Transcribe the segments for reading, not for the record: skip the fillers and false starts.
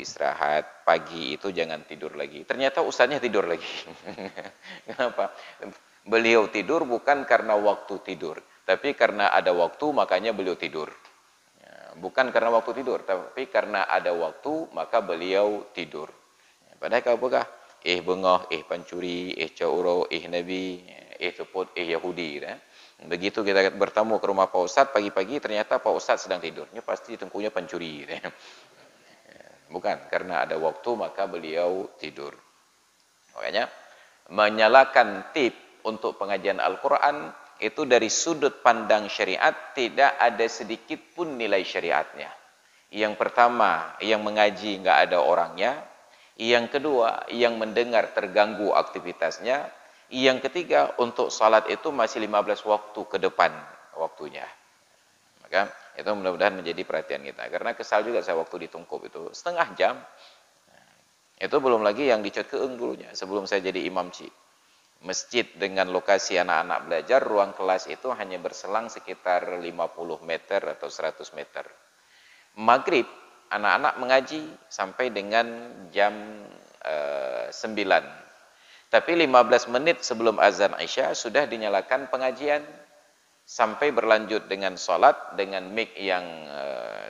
istirahat, pagi itu jangan tidur lagi. Ternyata ustadznya tidur lagi. Kenapa? Beliau tidur bukan karena waktu tidur, tapi karena ada waktu makanya beliau tidur. Bukan karena waktu tidur, tapi karena ada waktu maka beliau tidur. Padahal kau apakah? Bengah, pancuri, cauro, nabi, teput, Yahudi. Begitu kita bertamu ke rumah Pak Ustadz pagi-pagi, ternyata Pak Ustadz sedang tidur. Ini pasti tengkunya pencuri. Bukan, karena ada waktu maka beliau tidur. Makanya menyalakan tip untuk pengajian Al-Quran itu dari sudut pandang syariat tidak ada sedikit pun nilai syariatnya. Yang pertama, yang mengaji nggak ada orangnya. Yang kedua, yang mendengar terganggu aktivitasnya. Yang ketiga, untuk salat itu masih 15 waktu ke depan waktunya. Maka itu mudah-mudahan menjadi perhatian kita. Karena kesal juga saya waktu di Tungkup itu setengah jam. Itu belum lagi yang di Cekeung dulunya sebelum saya jadi imam Ci. Masjid dengan lokasi anak-anak belajar, ruang kelas itu hanya berselang sekitar 50 meter atau 100 meter. Maghrib, anak-anak mengaji sampai dengan jam 9. Tapi 15 menit sebelum azan Isya sudah dinyalakan pengajian. Sampai berlanjut dengan sholat, dengan mic yang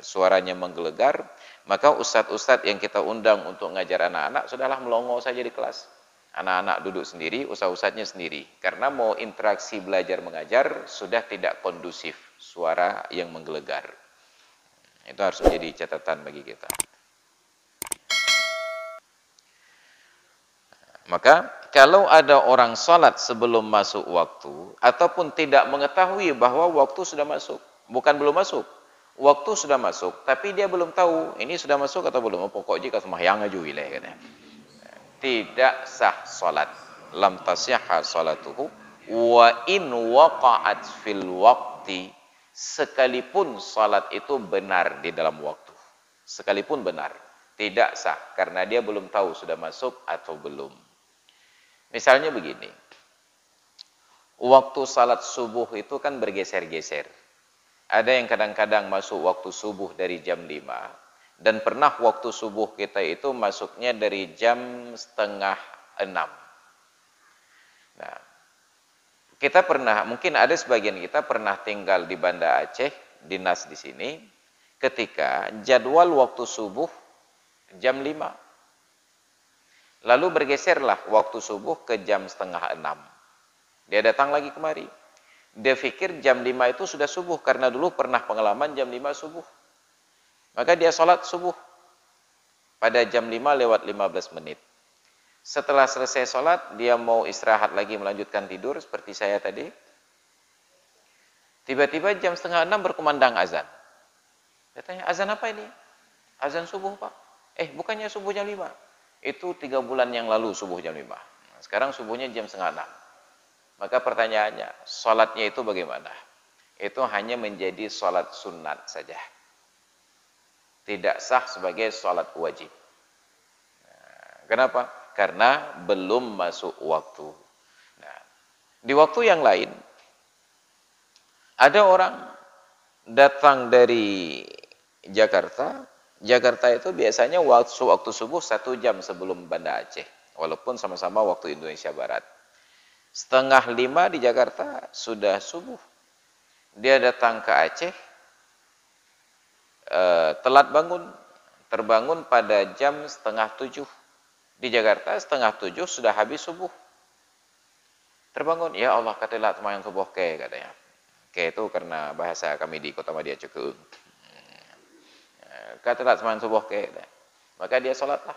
suaranya menggelegar. Maka ustadz-ustadz yang kita undang untuk ngajar anak-anak, sudahlah melongo saja di kelas. Anak-anak duduk sendiri, ustadz-ustadznya sendiri. Karena mau interaksi belajar mengajar, sudah tidak kondusif suara yang menggelegar. Itu harus menjadi catatan bagi kita. Maka kalau ada orang sholat sebelum masuk waktu, ataupun tidak mengetahui bahwa waktu sudah masuk, bukan belum masuk, waktu sudah masuk, tapi dia belum tahu ini sudah masuk atau belum. Pokoknya jika sembahyang aja wilayah katanya. Tidak sah salat, lam tasihha salatuhu wa in waqa'at fil waqti, sekalipun salat itu benar di dalam waktu, sekalipun benar, tidak sah karena dia belum tahu sudah masuk atau belum. Misalnya begini, waktu salat subuh itu kan bergeser-geser. Ada yang kadang-kadang masuk waktu subuh dari jam 5, dan pernah waktu subuh kita itu masuknya dari jam 5:30. Nah, kita pernah, mungkin ada sebagian kita pernah tinggal di Banda Aceh, dinas di sini, ketika jadwal waktu subuh jam 5. Lalu bergeserlah waktu subuh ke jam 5:30. Dia datang lagi kemari. Dia pikir jam 5 itu sudah subuh, karena dulu pernah pengalaman jam 5 subuh. Maka dia sholat subuh pada jam 5:15. Setelah selesai sholat, dia mau istirahat lagi melanjutkan tidur seperti saya tadi. Tiba-tiba jam 5:30 berkumandang azan. Dia tanya, azan apa ini? Azan subuh Pak. Bukannya subuh jam 5. Itu 3 bulan yang lalu subuh jam 5. Nah, sekarang subuhnya jam 5:30. Maka pertanyaannya, sholatnya itu bagaimana? Itu hanya menjadi sholat sunat saja. Tidak sah sebagai sholat wajib. Nah, kenapa? Karena belum masuk waktu. Nah, di waktu yang lain, ada orang datang dari Jakarta. Jakarta itu biasanya waktu subuh 1 jam sebelum Banda Aceh. Walaupun sama-sama waktu Indonesia Barat. 4:30 di Jakarta sudah subuh. Dia datang ke Aceh, telat bangun, terbangun pada jam 6:30. Di Jakarta 6:30 sudah habis subuh. Terbangun, ya Allah katelat semayang subuh ke katanya. Ke itu karena bahasa kami di Kota Madia Cekeung. Katelat semayang subuh ke. Maka dia sholatlah.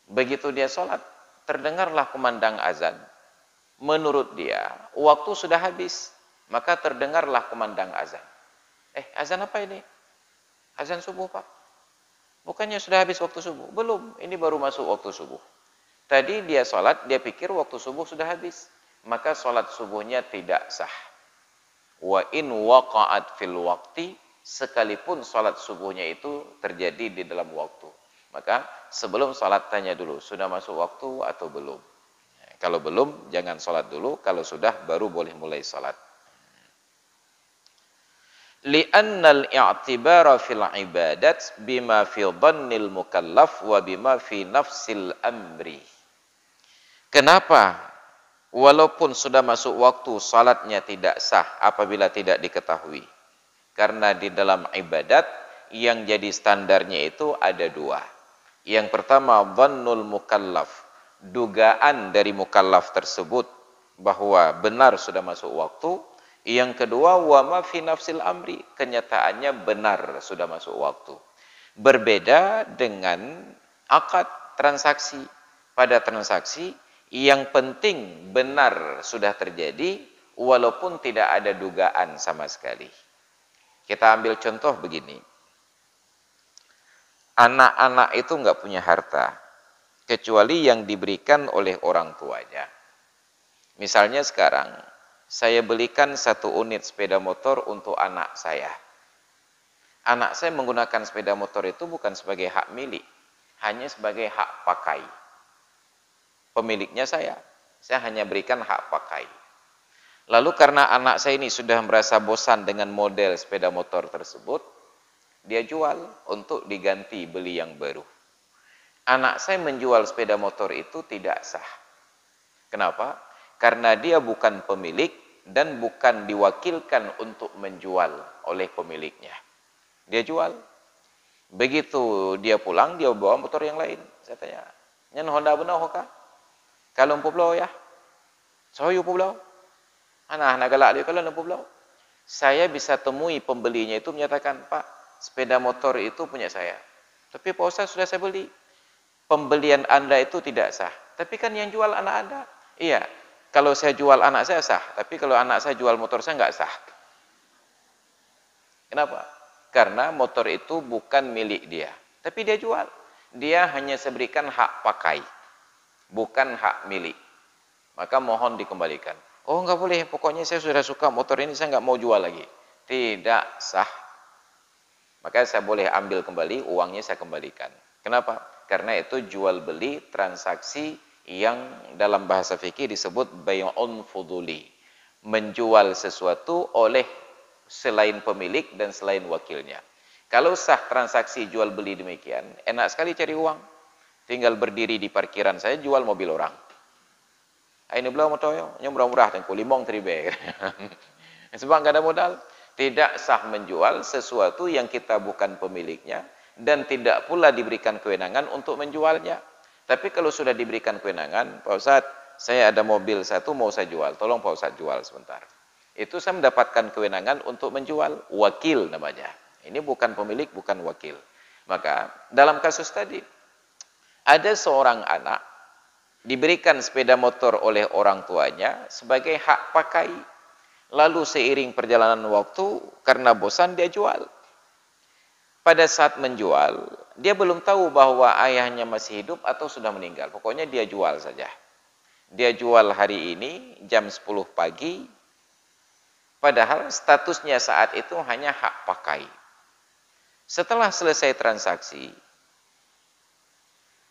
Begitu dia sholat, terdengarlah kumandang azan. Menurut dia, waktu sudah habis. Maka terdengarlah kumandang azan. Azan apa ini? Azan subuh Pak. Bukannya sudah habis waktu subuh? Belum, ini baru masuk waktu subuh. Tadi dia sholat, dia pikir waktu subuh sudah habis. Maka sholat subuhnya tidak sah. Wa in waqa'at fil waqti, sekalipun sholat subuhnya itu terjadi di dalam waktu. Maka sebelum sholat tanya dulu, sudah masuk waktu atau belum? Kalau belum, jangan sholat dulu. Kalau sudah, baru boleh mulai sholat. Li'annal i'tibara fil ibadat bima fi dhannil mukallaf wa bima fi nafsil amri. Kenapa? Walaupun sudah masuk waktu, salatnya tidak sah apabila tidak diketahui. Karena di dalam ibadat, yang jadi standarnya itu ada dua. Yang pertama, dhannul mukallaf. Dugaan dari mukallaf tersebut bahwa benar sudah masuk waktu. Yang kedua, wa ma fi nafsil amri. Kenyataannya benar sudah masuk waktu. Berbeda dengan akad transaksi. Pada transaksi, yang penting benar sudah terjadi, walaupun tidak ada dugaan sama sekali. Kita ambil contoh begini. Anak-anak itu nggak punya harta, kecuali yang diberikan oleh orang tuanya. Misalnya sekarang, saya belikan 1 unit sepeda motor untuk anak saya. Anak saya menggunakan sepeda motor itu bukan sebagai hak milik, hanya sebagai hak pakai. Pemiliknya saya hanya berikan hak pakai. Lalu karena anak saya ini sudah merasa bosan dengan model sepeda motor tersebut, dia jual untuk diganti beli yang baru. Anak saya menjual sepeda motor itu tidak sah. Kenapa? Karena dia bukan pemilik dan bukan diwakilkan untuk menjual oleh pemiliknya. Dia jual. Begitu dia pulang, dia bawa motor yang lain. Saya tanya, "Nyan Honda benar hoka? Kalau pulau ya? Soyu pulau? Anak galak dia kalau pulau." Saya bisa temui pembelinya itu menyatakan, "Pak, sepeda motor itu punya saya. Tapi Pak Ustaz sudah saya beli. Pembelian Anda itu tidak sah. Tapi kan yang jual anak Anda." "Iya, kalau saya jual anak saya sah. Tapi kalau anak saya jual motor saya nggak sah." Kenapa? Karena motor itu bukan milik dia. Tapi dia jual. Dia hanya berikan hak pakai. Bukan hak milik. Maka mohon dikembalikan. "Oh, nggak boleh. Pokoknya saya sudah suka motor ini, saya nggak mau jual lagi." Tidak sah. Maka saya boleh ambil kembali, uangnya saya kembalikan. Kenapa? Karena itu jual beli transaksi yang dalam bahasa fikih disebut bay'un fuduli. Menjual sesuatu oleh selain pemilik dan selain wakilnya. Kalau sah transaksi jual beli demikian, enak sekali cari uang. Tinggal berdiri di parkiran saya, jual mobil orang. Ini belau motoyo, yang murah-murah, tengku limong tribe. Sebab nggak ada modal. Tidak sah menjual sesuatu yang kita bukan pemiliknya, dan tidak pula diberikan kewenangan untuk menjualnya. Tapi kalau sudah diberikan kewenangan, "Pak Ustadz, saya ada mobil satu mau saya jual, tolong Pak Ustadz jual sebentar." Itu saya mendapatkan kewenangan untuk menjual, wakil namanya. Ini bukan pemilik, bukan wakil. Maka dalam kasus tadi, ada seorang anak diberikan sepeda motor oleh orang tuanya sebagai hak pakai. Lalu seiring perjalanan waktu, karena bosan dia jual. Pada saat menjual, dia belum tahu bahwa ayahnya masih hidup atau sudah meninggal. Pokoknya dia jual saja. Dia jual hari ini jam 10 pagi, padahal statusnya saat itu hanya hak pakai. Setelah selesai transaksi,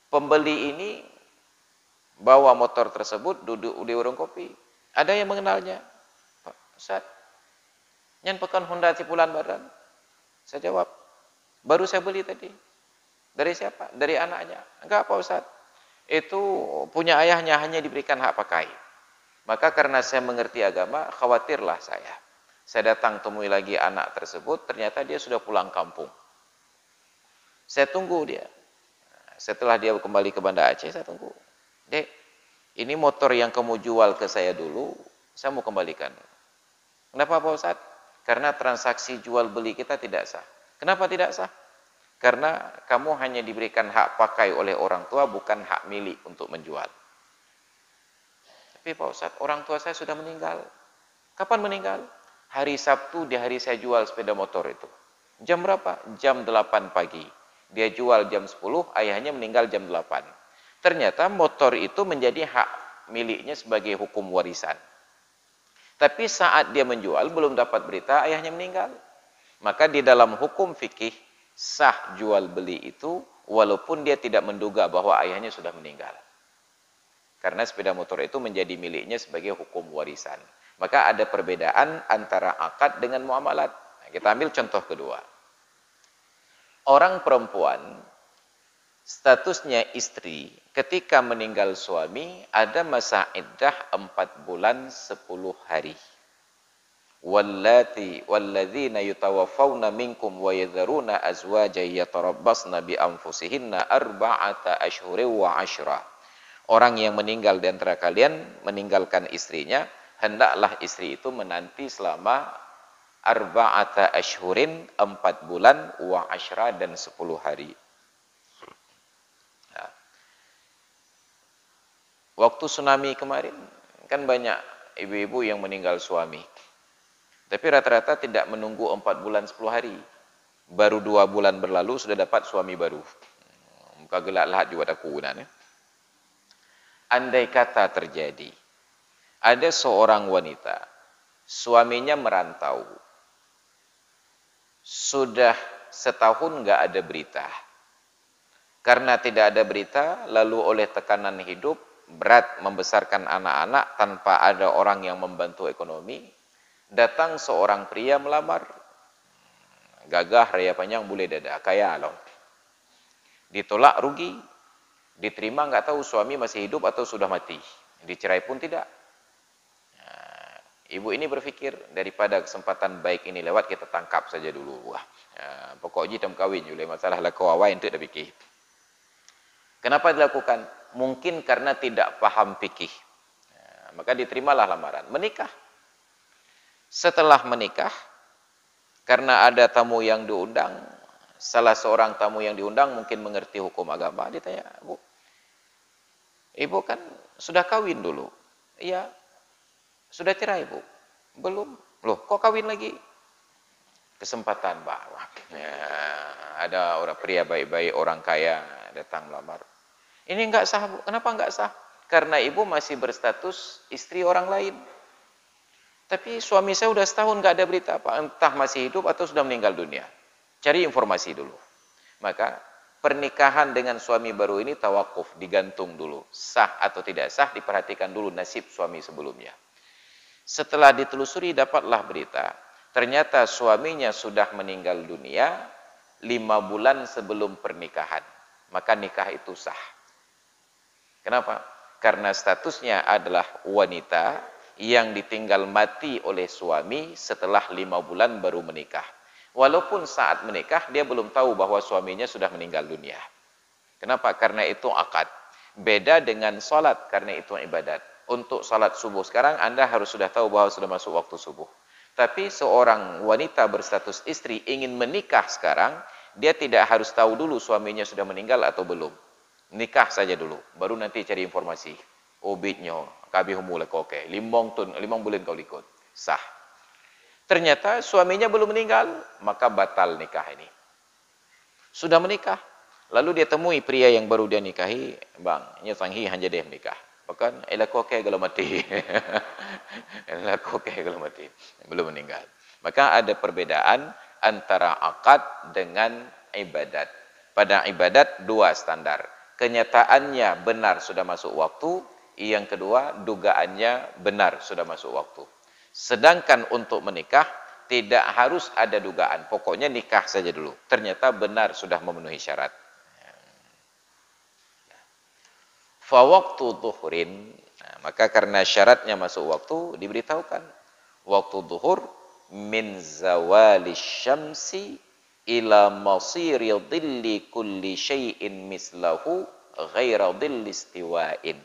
pembeli ini bawa motor tersebut, duduk di warung kopi. Ada yang mengenalnya. "Pak Ustaz, nyan pekan Honda Cipulan Baran." Saya jawab, "Baru saya beli tadi." "Dari siapa?" "Dari anaknya." "Enggak Pak Ustaz, itu punya ayahnya, hanya diberikan hak pakai." Maka karena saya mengerti agama, khawatirlah saya. Saya datang temui lagi anak tersebut, ternyata dia sudah pulang kampung. Saya tunggu dia. Setelah dia kembali ke Banda Aceh, saya tunggu. "Dek, ini motor yang kamu jual ke saya dulu, saya mau kembalikan." "Kenapa Pak Ustaz?" "Karena transaksi jual beli kita tidak sah." "Kenapa tidak sah?" "Karena kamu hanya diberikan hak pakai oleh orang tua, bukan hak milik untuk menjual." "Tapi Pak Ustaz, orang tua saya sudah meninggal." "Kapan meninggal?" "Hari Sabtu, di hari saya jual sepeda motor itu." "Jam berapa?" "Jam 8 pagi. Dia jual jam 10, ayahnya meninggal jam 8. Ternyata motor itu menjadi hak miliknya sebagai hukum warisan. Tapi saat dia menjual, belum dapat berita ayahnya meninggal. Maka di dalam hukum fikih, sah jual beli itu, walaupun dia tidak menduga bahwa ayahnya sudah meninggal. Karena sepeda motor itu menjadi miliknya sebagai hukum warisan. Maka ada perbedaan antara akad dengan muamalat. Kita ambil contoh kedua. Orang perempuan statusnya istri ketika meninggal suami ada masa iddah 4 bulan 10 hari. Walladzina yutawaffawna minkum wa yadharuna azwajan yatarabbasna bi anfusihinna arba'ata ashhurin wa 'ashra. Orang yang meninggal di antara kalian meninggalkan istrinya, hendaklah istri itu menanti selama arba'ata ashhurin 4 bulan wa 'ashra dan 10 hari. Nah, waktu tsunami kemarin kan banyak ibu-ibu yang meninggal suami. Tapi rata-rata tidak menunggu 4 bulan 10 hari. Baru 2 bulan berlalu sudah dapat suami baru. Muka gelak lahat juga tak kunan. Andai kata terjadi, ada seorang wanita, suaminya merantau. Sudah setahun nggak ada berita. Karena tidak ada berita, lalu oleh tekanan hidup, berat membesarkan anak-anak tanpa ada orang yang membantu ekonomi, datang seorang pria melamar. Gagah, raya panjang, bule dada, kaya loh. Ditolak rugi, diterima nggak tahu suami masih hidup atau sudah mati. Dicerai pun tidak. Nah, ibu ini berpikir daripada kesempatan baik ini lewat kita tangkap saja dulu. Wah, pokoknya tam kawin julai masalah lah kawain itu dah fikir. Kenapa dilakukan? Mungkin karena tidak paham fikih. Maka diterimalah lamaran, menikah. Setelah menikah, karena ada tamu yang diundang, salah seorang tamu yang diundang mungkin mengerti hukum agama, ditanya, Bu, ibu kan sudah kawin dulu? Iya. Sudah cerai, Bu? Belum. Loh, kok kawin lagi? Kesempatan, Pak. Ya, ada orang pria baik-baik, orang kaya datang melamar. Ini enggak sah, Bu. Kenapa enggak sah? Karena ibu masih berstatus istri orang lain. Tapi suami saya udah setahun nggak ada berita apa, entah masih hidup atau sudah meninggal dunia. Cari informasi dulu. Maka pernikahan dengan suami baru ini tawakuf, digantung dulu. Sah atau tidak sah, diperhatikan dulu nasib suami sebelumnya. Setelah ditelusuri dapatlah berita, ternyata suaminya sudah meninggal dunia 5 bulan sebelum pernikahan. Maka nikah itu sah. Kenapa? Karena statusnya adalah wanita yang ditinggal mati oleh suami setelah 5 bulan baru menikah. Walaupun saat menikah dia belum tahu bahwa suaminya sudah meninggal dunia. Kenapa? Karena itu akad. Beda dengan sholat, karena itu ibadat. Untuk sholat subuh sekarang Anda harus sudah tahu bahwa sudah masuk waktu subuh. Tapi seorang wanita berstatus istri ingin menikah sekarang, dia tidak harus tahu dulu suaminya sudah meninggal atau belum. Nikah saja dulu, baru nanti cari informasi. Obitnya, kabi humula koke, 5 bulan kau ikut, sah. Ternyata suaminya belum meninggal, maka batal nikah ini. Sudah menikah, lalu dia temui pria yang baru dia nikahi, bang, nya sanghi hanya dia menikah. Bahkan ela koke kalau mati, ela koke kalau mati, belum meninggal. Maka ada perbedaan antara akad dengan ibadat. Pada ibadat 2 standar. Kenyataannya benar sudah masuk waktu. Yang kedua, dugaannya benar sudah masuk waktu. Sedangkan untuk menikah, tidak harus ada dugaan. Pokoknya nikah saja dulu. Ternyata benar sudah memenuhi syarat. Fawaktu duhurin, maka karena syaratnya masuk waktu, diberitahukan. Waktu duhur, min zawali syamsi ila masiri dhilli kulli syai'in mislahu ghaira dhilli istiwa'in.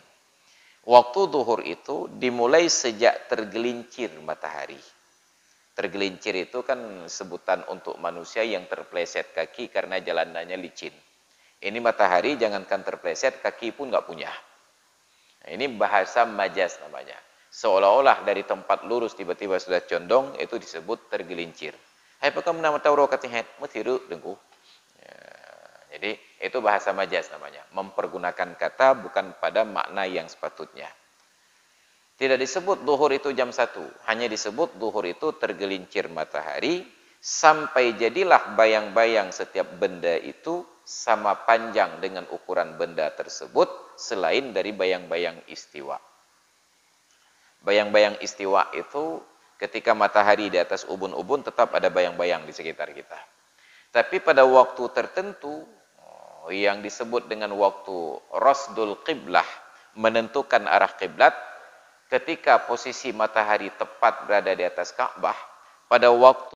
Waktu zuhur itu dimulai sejak tergelincir matahari. Tergelincir itu kan sebutan untuk manusia yang terpleset kaki karena jalanannya licin. Ini matahari jangankan terpleset, kaki pun nggak punya. Nah, ini bahasa majaz namanya. Seolah-olah dari tempat lurus tiba-tiba sudah condong, itu disebut tergelincir. Hai pakam nama tauro katihet, mutiru dengku. Jadi itu bahasa majaz namanya. Mempergunakan kata bukan pada makna yang sepatutnya. Tidak disebut duhur itu jam 1. Hanya disebut duhur itu tergelincir matahari. Sampai jadilah bayang-bayang setiap benda itu sama panjang dengan ukuran benda tersebut. Selain dari bayang-bayang istiwa. Bayang-bayang istiwa itu Ketika matahari di atas ubun-ubun tetap ada bayang-bayang di sekitar kita. Tapi pada waktu tertentu yang disebut dengan waktu rasdul qiblah, menentukan arah kiblat, ketika posisi matahari tepat berada di atas Ka'bah, pada waktu